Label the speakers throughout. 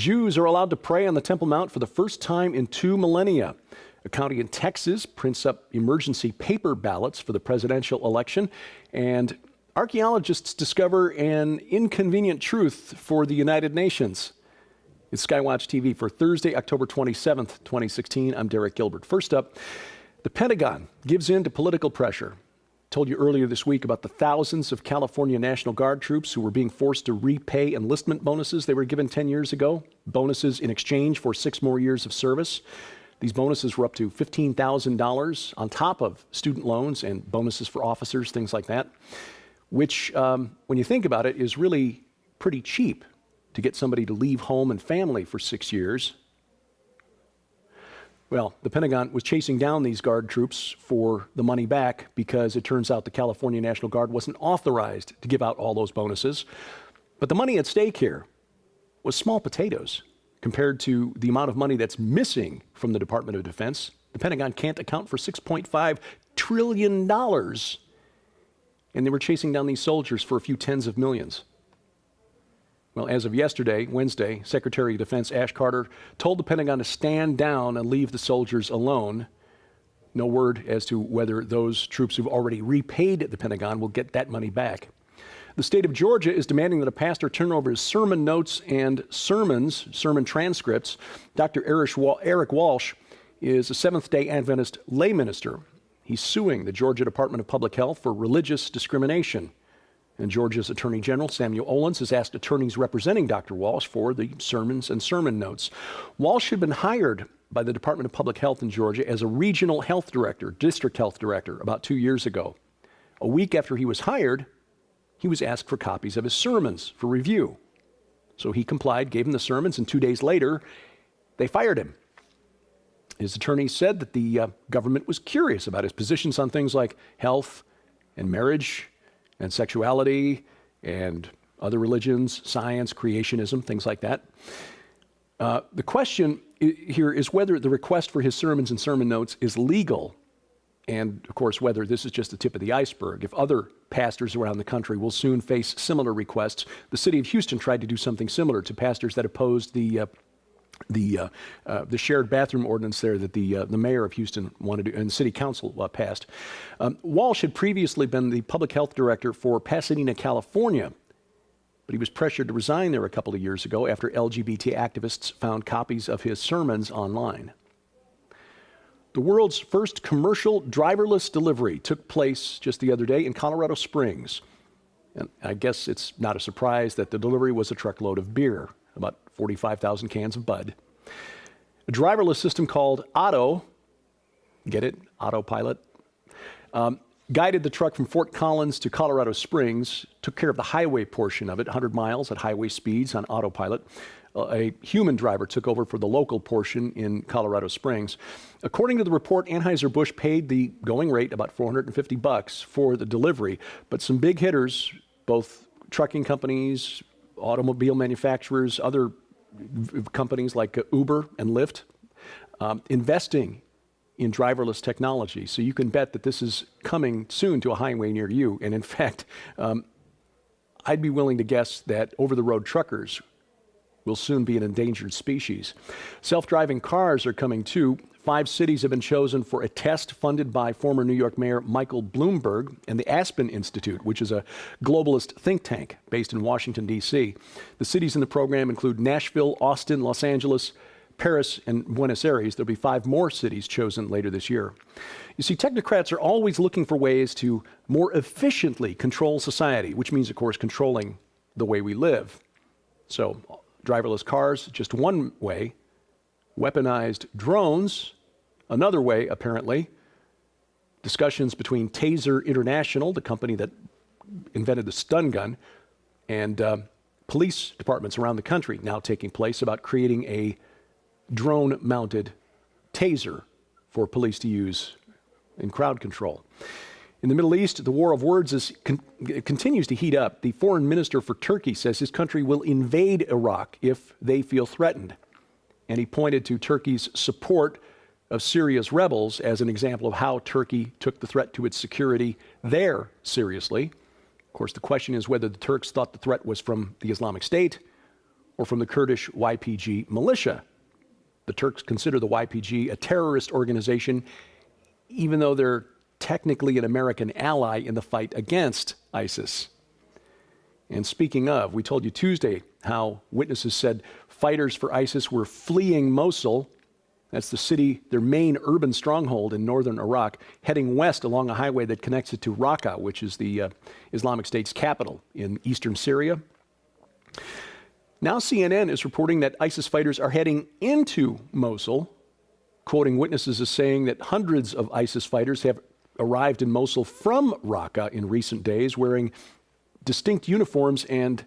Speaker 1: Jews are allowed to pray on the Temple Mount for the first time in 2 millennia. A county in Texas prints up emergency paper ballots for the presidential election, and archaeologists discover an inconvenient truth for the United Nations. It's SkyWatch TV for Thursday, October 27th, 2016. I'm Derek Gilbert. First up, the Pentagon gives in to political pressure. Told you earlier this week about the thousands of California National Guard troops who were being forced to repay enlistment bonuses they were given 10 years ago, bonuses in exchange for 6 more years of service. These bonuses were up to $15,000 on top of student loans and bonuses for officers, things like that, which, when you think about it, is really pretty cheap to get somebody to leave home and family for 6 years. Well, the Pentagon was chasing down these Guard troops for the money back because it turns out the California National Guard wasn't authorized to give out all those bonuses. But the money at stake here was small potatoes compared to the amount of money that's missing from the Department of Defense. The Pentagon can't account for $6.5 trillion, and they were chasing down these soldiers for a few tens of millions. Well, as of yesterday, Wednesday, Secretary of Defense Ash Carter told the Pentagon to stand down and leave the soldiers alone. No word as to whether those troops who've already repaid the Pentagon will get that money back. The state of Georgia is demanding that a pastor turn over his sermon notes and sermon transcripts. Dr. Eric Walsh is a Seventh-day Adventist lay minister. He's suing the Georgia Department of Public Health for religious discrimination. And Georgia's Attorney General Samuel Olens has asked attorneys representing Dr. Walsh for the sermons and sermon notes. Walsh had been hired by the Department of Public Health in Georgia as a regional health director, district health director, about 2 years ago. A week after he was hired, he was asked for copies of his sermons for review. So he complied, gave him the sermons, and 2 days later, they fired him. His attorney said that the government was curious about his positions on things like health and marriage and sexuality and other religions, science, creationism, things like that. The question here is whether the request for his sermons and sermon notes is legal, and of course whether this is just the tip of the iceberg. If other pastors around the country will soon face similar requests. The city of Houston tried to do something similar to pastors that opposed the shared bathroom ordinance there that the mayor of Houston wanted to, and city council passed. Walsh had previously been the public health director for Pasadena, California, but he was pressured to resign there a couple of years ago after LGBT activists found copies of his sermons online. The world's first commercial driverless delivery took place just the other day in Colorado Springs. And I guess it's not a surprise that the delivery was a truckload of beer, about 45,000 cans of Bud. A driverless system called Otto, get it? Autopilot, guided the truck from Fort Collins to Colorado Springs, took care of the highway portion of it, 100 miles at highway speeds on autopilot. A human driver took over for the local portion in Colorado Springs. According to the report, Anheuser-Busch paid the going rate, about $450 for the delivery, but some big hitters, both trucking companies, automobile manufacturers, other companies like Uber and Lyft, investing in driverless technology. So you can bet that this is coming soon to a highway near you. And in fact, I'd be willing to guess that over-the-road truckers will soon be an endangered species. Self-driving cars are coming too. 5 cities have been chosen for a test funded by former New York Mayor Michael Bloomberg and the Aspen Institute, which is a globalist think tank based in Washington, D.C. The cities in the program include Nashville, Austin, Los Angeles, Paris, and Buenos Aires. There'll be 5 more cities chosen later this year. You see, technocrats are always looking for ways to more efficiently control society, which means, of course, controlling the way we live. So, driverless cars, just one way. Weaponized drones, another way, apparently. Discussions between Taser International, the company that invented the stun gun, and police departments around the country now taking place about creating a drone-mounted taser for police to use in crowd control. In the Middle East, the war of words continues to heat up. The foreign minister for Turkey says his country will invade Iraq if they feel threatened. And he pointed to Turkey's support of Syria's rebels as an example of how Turkey took the threat to its security there seriously. Of course, the question is whether the Turks thought the threat was from the Islamic State or from the Kurdish YPG militia. The Turks consider the YPG a terrorist organization, even though they're technically an American ally in the fight against ISIS. And speaking of, we told you Tuesday how witnesses said fighters for ISIS were fleeing Mosul. That's the city, their main urban stronghold in northern Iraq, heading west along a highway that connects it to Raqqa, which is the Islamic State's capital in eastern Syria. Now CNN is reporting that ISIS fighters are heading into Mosul, quoting witnesses as saying that hundreds of ISIS fighters have arrived in Mosul from Raqqa in recent days wearing distinct uniforms and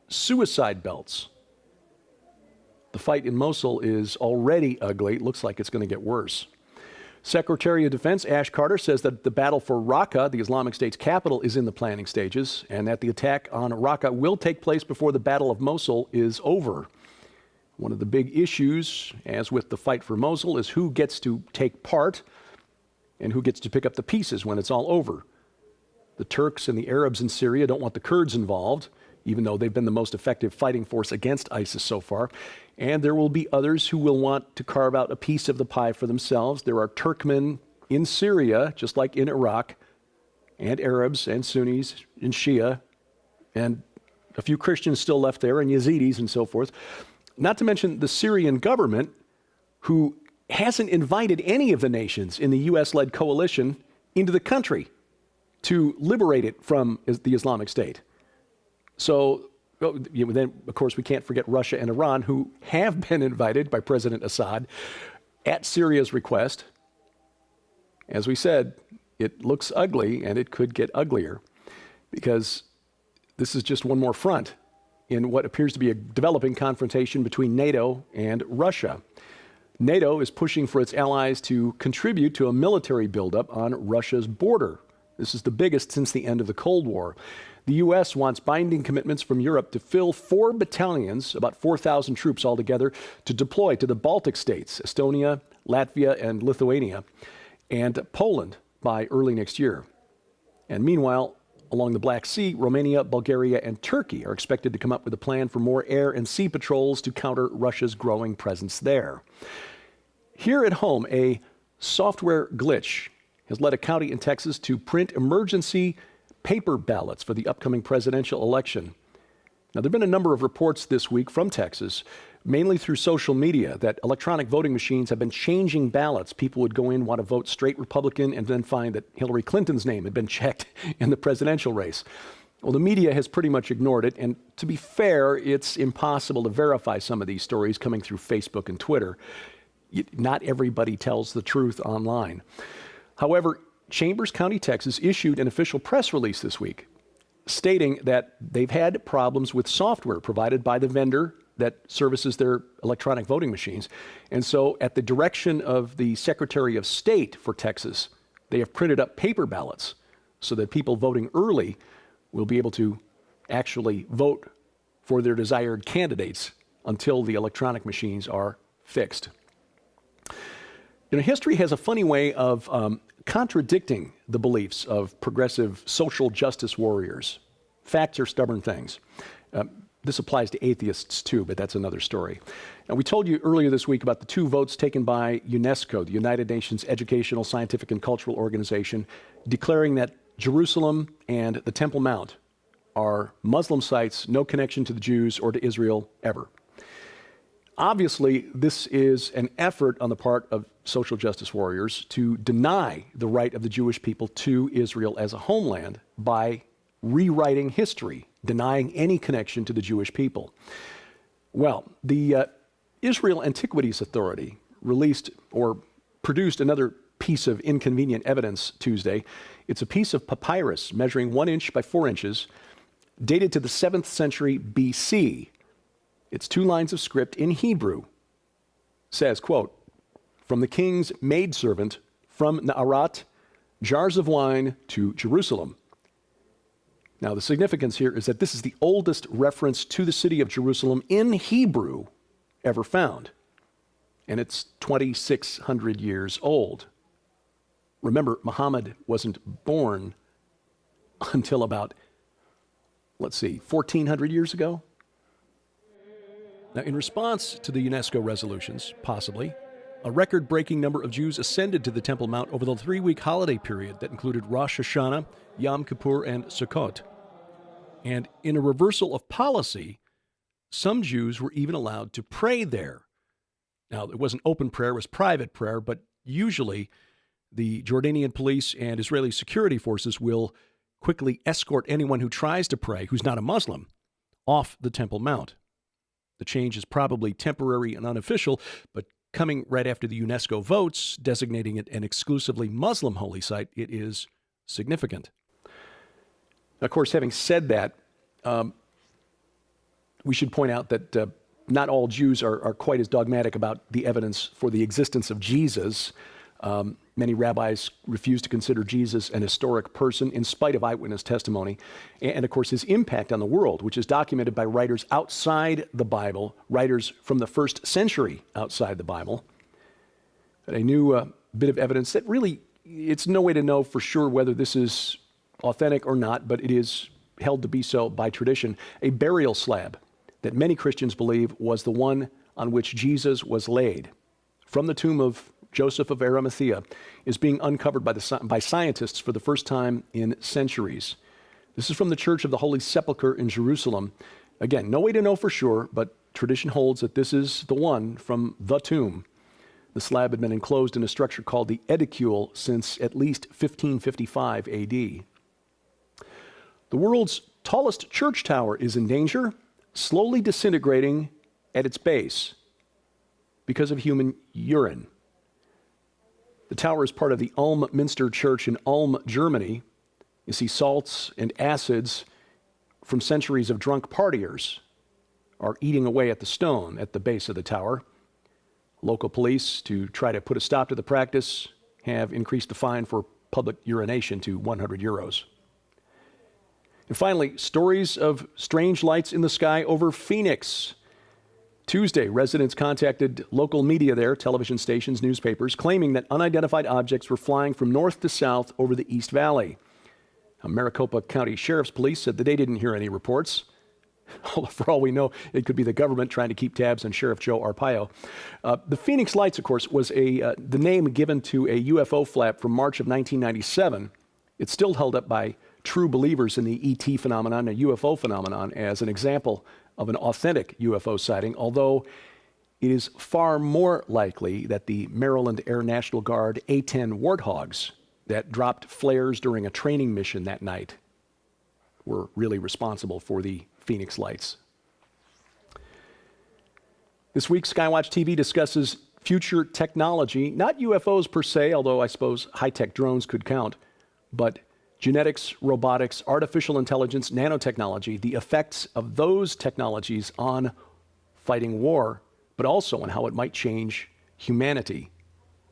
Speaker 1: suicide belts. The fight in Mosul is already ugly. It looks like it's going to get worse. Secretary of Defense Ash Carter says that the battle for Raqqa, the Islamic State's capital, is in the planning stages, and that the attack on Raqqa will take place before the Battle of Mosul is over. One of the big issues, as with the fight for Mosul, is who gets to take part and who gets to pick up the pieces when it's all over. The Turks and the Arabs in Syria don't want the Kurds involved, even though they've been the most effective fighting force against ISIS so far. And there will be others who will want to carve out a piece of the pie for themselves. There are Turkmen in Syria, just like in Iraq, and Arabs and Sunnis and Shia, and a few Christians still left there, and Yazidis and so forth. Not to mention the Syrian government, who hasn't invited any of the nations in the US-led coalition into the country to liberate it from the Islamic State. So then, of course, we can't forget Russia and Iran, who have been invited by President Assad at Syria's request. As we said, it looks ugly, and it could get uglier, because this is just one more front in what appears to be a developing confrontation between NATO and Russia. NATO is pushing for its allies to contribute to a military buildup on Russia's border. This is the biggest since the end of the Cold War. The U.S. wants binding commitments from Europe to fill 4 battalions, about 4,000 troops altogether, to deploy to the Baltic states, Estonia, Latvia, and Lithuania, and Poland by early next year. And meanwhile, along the Black Sea, Romania, Bulgaria, and Turkey are expected to come up with a plan for more air and sea patrols to counter Russia's growing presence there. Here at home, a software glitch has led a county in Texas to print emergency paper ballots for the upcoming presidential election. Now, there have been a number of reports this week from Texas, mainly through social media, that electronic voting machines have been changing ballots. People would go in, want to vote straight Republican, and then find that Hillary Clinton's name had been checked in the presidential race. Well, the media has pretty much ignored it, and to be fair, it's impossible to verify some of these stories coming through Facebook and Twitter. Not everybody tells the truth online. However, Chambers County, Texas, issued an official press release this week stating that they've had problems with software provided by the vendor that services their electronic voting machines. And so, at the direction of the Secretary of State for Texas, they have printed up paper ballots so that people voting early will be able to actually vote for their desired candidates until the electronic machines are fixed. You know, history has a funny way of contradicting the beliefs of progressive social justice warriors. Facts are stubborn things. This applies to atheists too, but that's another story. Now, we told you earlier this week about the 2 votes taken by UNESCO, the United Nations Educational, Scientific, and Cultural Organization, declaring that Jerusalem and the Temple Mount are Muslim sites, no connection to the Jews or to Israel ever. Obviously, this is an effort on the part of social justice warriors to deny the right of the Jewish people to Israel as a homeland by rewriting history, denying any connection to the Jewish people. Well, the Israel Antiquities Authority released or produced another piece of inconvenient evidence Tuesday. It's a piece of papyrus measuring 1 inch by 4 inches, dated to the 7th century BC. It's 2 lines of script in Hebrew. It says, quote, "From the king's maidservant, from Na'arat, jars of wine to Jerusalem." Now, the significance here is that this is the oldest reference to the city of Jerusalem in Hebrew ever found, and it's 2,600 years old. Remember, Muhammad wasn't born until about, 1,400 years ago. Now, in response to the UNESCO resolutions, possibly, a record-breaking number of Jews ascended to the Temple Mount over the 3-week holiday period that included Rosh Hashanah, Yom Kippur, and Sukkot. And in a reversal of policy, some Jews were even allowed to pray there. Now, it wasn't open prayer, it was private prayer, but usually the Jordanian police and Israeli security forces will quickly escort anyone who tries to pray, who's not a Muslim, off the Temple Mount. The change is probably temporary and unofficial, but coming right after the UNESCO votes designating it an exclusively Muslim holy site, it is significant. Of course, having said that, we should point out that not all Jews are quite as dogmatic about the evidence for the existence of Jesus. Many rabbis refuse to consider Jesus an historic person in spite of eyewitness testimony. And of course, his impact on the world, which is documented by writers outside the Bible, writers from the first century outside the Bible. But a new bit of evidence that really, it's no way to know for sure whether this is authentic or not, but it is held to be so by tradition. A burial slab that many Christians believe was the one on which Jesus was laid from the tomb of Joseph of Arimathea is being uncovered by scientists for the first time in centuries. This is from the Church of the Holy Sepulchre in Jerusalem. Again, no way to know for sure, but tradition holds that this is the one from the tomb. The slab had been enclosed in a structure called the edicule since at least 1555 AD. The world's tallest church tower is in danger, slowly disintegrating at its base because of human urine. The tower is part of the Ulm Minster Church in Ulm, Germany. You see, salts and acids from centuries of drunk partiers are eating away at the stone at the base of the tower. Local police, to try to put a stop to the practice, have increased the fine for public urination to 100 euros. And finally, stories of strange lights in the sky over Phoenix. Tuesday, residents contacted local media there, television stations, newspapers, claiming that unidentified objects were flying from north to south over the East Valley. Maricopa County Sheriff's Police said that they didn't hear any reports. For all we know, it could be the government trying to keep tabs on Sheriff Joe Arpaio. The Phoenix Lights, of course, was the name given to a UFO flap from March of 1997. It's still held up by true believers in the ET phenomenon, a UFO phenomenon, as an example of an authentic UFO sighting, although it is far more likely that the Maryland Air National Guard A-10 Warthogs that dropped flares during a training mission that night were really responsible for the Phoenix Lights. This week, SkyWatchTV discusses future technology, not UFOs per se, although I suppose high-tech drones could count, but genetics, robotics, artificial intelligence, nanotechnology, the effects of those technologies on fighting war, but also on how it might change humanity,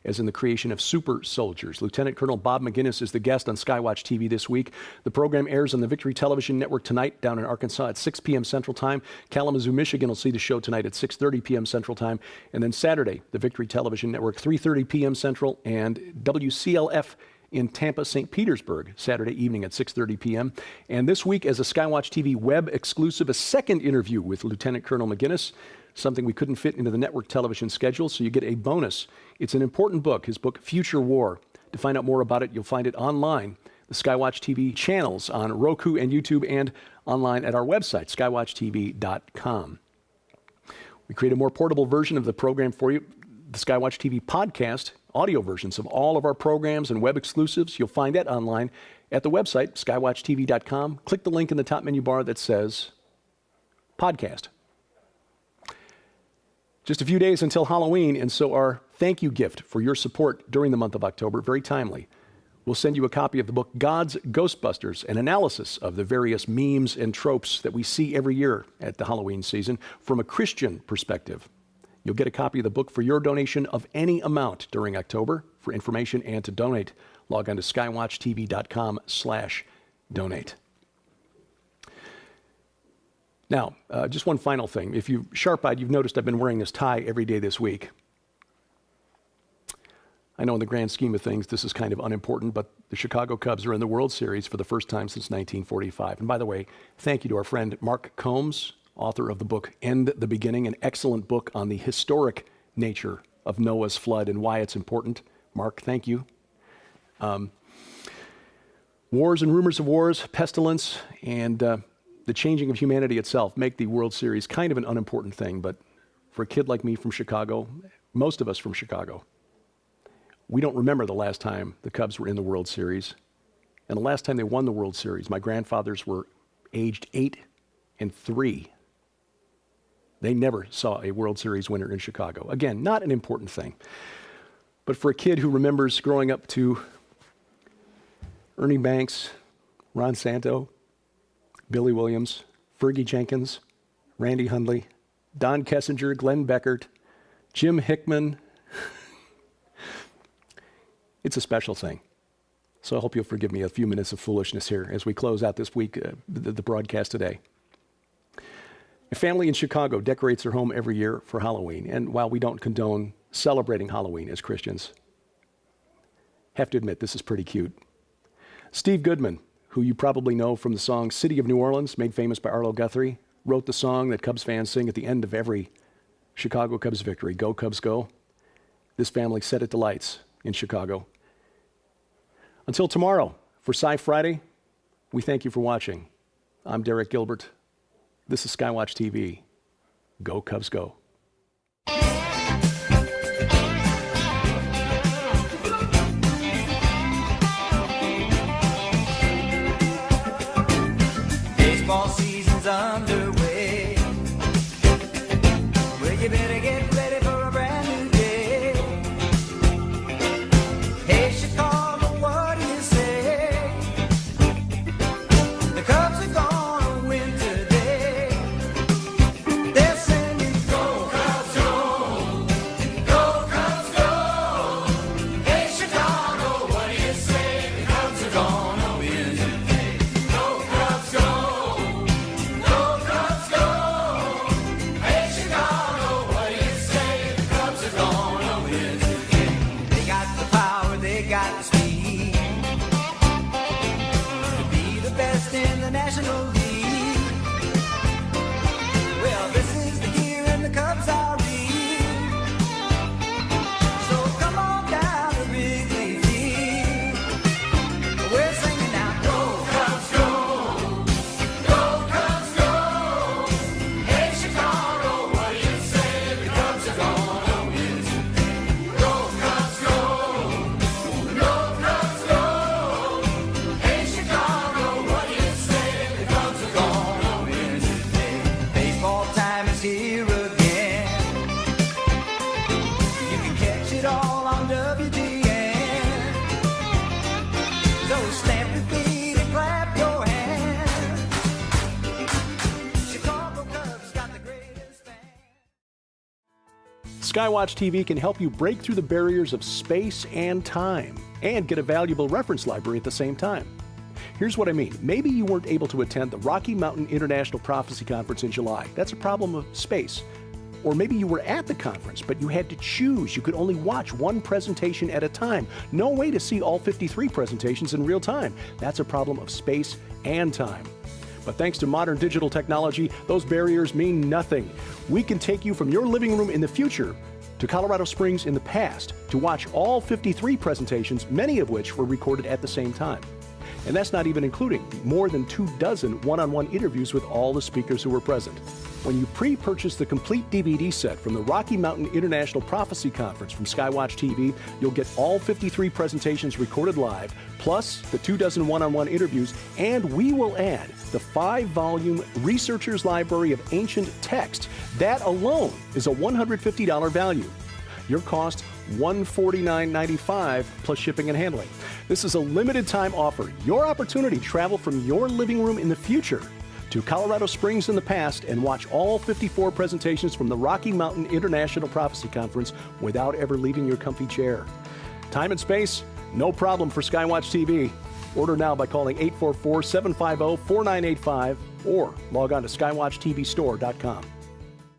Speaker 1: as in the creation of super soldiers. Lieutenant Colonel Bob McGinnis is the guest on SkyWatch TV this week. The program airs on the Victory Television Network tonight down in Arkansas at 6 p.m. Central Time. Kalamazoo, Michigan will see the show tonight at 6:30 p.m. Central Time. And then Saturday, the Victory Television Network, 3:30 p.m. Central, and WCLF in Tampa, St. Petersburg, Saturday evening at 6:30 p.m. And this week, as a SkyWatch TV web exclusive, a second interview with Lieutenant Colonel McGinnis, something we couldn't fit into the network television schedule, so you get a bonus. It's an important book, his book, Future War. To find out more about it, you'll find it online, the SkyWatch TV channels on Roku and YouTube, and online at our website, skywatchtv.com. We create a more portable version of the program for you, the SkyWatch TV podcast, audio versions of all of our programs and web exclusives. You'll find that online at the website, skywatchtv.com. Click the link in the top menu bar that says podcast. Just a few days until Halloween, and so our thank you gift for your support during the month of October, very timely. We'll send you a copy of the book God's Ghostbusters, an analysis of the various memes and tropes that we see every year at the Halloween season from a Christian perspective. You'll get a copy of the book for your donation of any amount during October. For information and to donate, log on to skywatchtv.com/donate. Now, just one final thing. If you're sharp-eyed, you've noticed I've been wearing this tie every day this week. I know in the grand scheme of things, this is kind of unimportant, but the Chicago Cubs are in the World Series for the first time since 1945. And by the way, thank you to our friend Mark Combs author of the book End the Beginning, an excellent book on the historic nature of Noah's flood and why it's important. Mark, thank you. Wars and rumors of wars, pestilence, and the changing of humanity itself make the World Series kind of an unimportant thing, but for a kid like me from Chicago, most of us from Chicago, we don't remember the last time the Cubs were in the World Series. And the last time they won the World Series, my grandfathers were aged 8 and 3. They never saw a World Series winner in Chicago. Again, not an important thing. But for a kid who remembers growing up to Ernie Banks, Ron Santo, Billy Williams, Fergie Jenkins, Randy Hundley, Don Kessinger, Glenn Beckert, Jim Hickman, it's a special thing. So I hope you'll forgive me a few minutes of foolishness here as we close out this week, the broadcast today. A family in Chicago decorates their home every year for Halloween. And while we don't condone celebrating Halloween as Christians, have to admit this is pretty cute. Steve Goodman, who you probably know from the song City of New Orleans, made famous by Arlo Guthrie, wrote the song that Cubs fans sing at the end of every Chicago Cubs victory, Go Cubs Go. This family set it to lights in Chicago. Until tomorrow, for Sci Friday, we thank you for watching. I'm Derek Gilbert. This is SkyWatch TV. Go Cubs Go.
Speaker 2: Baseball season's underway. Well, you better get ready for a brand new day. Hey, Chicago, what do you say? The Cubs are gonna win today. They're singing, Go Cubs Go! Go Cubs Go! Hey, Chicago, what do you say? The Cubs are gonna win today. Go Cubs Go! Go Cubs Go! Hey, Chicago, what do you say? The Cubs are gonna win today. They got the power, they got the speed to be the best in the National League. Well, this is the year and the Cubs are in. So come on down to Wrigley Field. We're singing now, Go Cubs Go! Go Cubs Go! Hey, Chicago, what do you say? The Cubs are gonna win today. Go Cubs Go! Go Cubs Go! Hey, Chicago, what do you say? The Cubs are gonna win today. Baseball time is here again. You can catch it all on WGN. So stamp your feet and clap your hands. Chicago Cubs got the greatest fans.
Speaker 1: SkyWatch TV can help you break through the barriers of space and time and get a valuable reference library at the same time. Here's what I mean. Maybe you weren't able to attend the Rocky Mountain International Prophecy Conference in July. That's a problem of space. Or maybe you were at the conference, but you had to choose. You could only watch one presentation at a time. No way to see all 53 presentations in real time. That's a problem of space and time. But thanks to modern digital technology, those barriers mean nothing. We can take you from your living room in the future to Colorado Springs in the past to watch all 53 presentations, many of which were recorded at the same time. And that's not even including more than 24 one-on-one interviews with all the speakers who were present. When you pre-purchase the complete DVD set from the Rocky Mountain International Prophecy Conference from SkyWatch TV, you'll get all 53 presentations recorded live, plus the 24 one-on-one interviews, and we will add the 5-volume Researcher's Library of Ancient Text. That alone is a $150 value. Your cost, $149.95 plus shipping and handling. This is a limited time offer. Your opportunity to travel from your living room in the future to Colorado Springs in the past and watch all 54 presentations from the Rocky Mountain International Prophecy Conference without ever leaving your comfy chair. Time and space, no problem for SkyWatch TV. Order now by calling 844-750-4985 or log on to skywatchtvstore.com.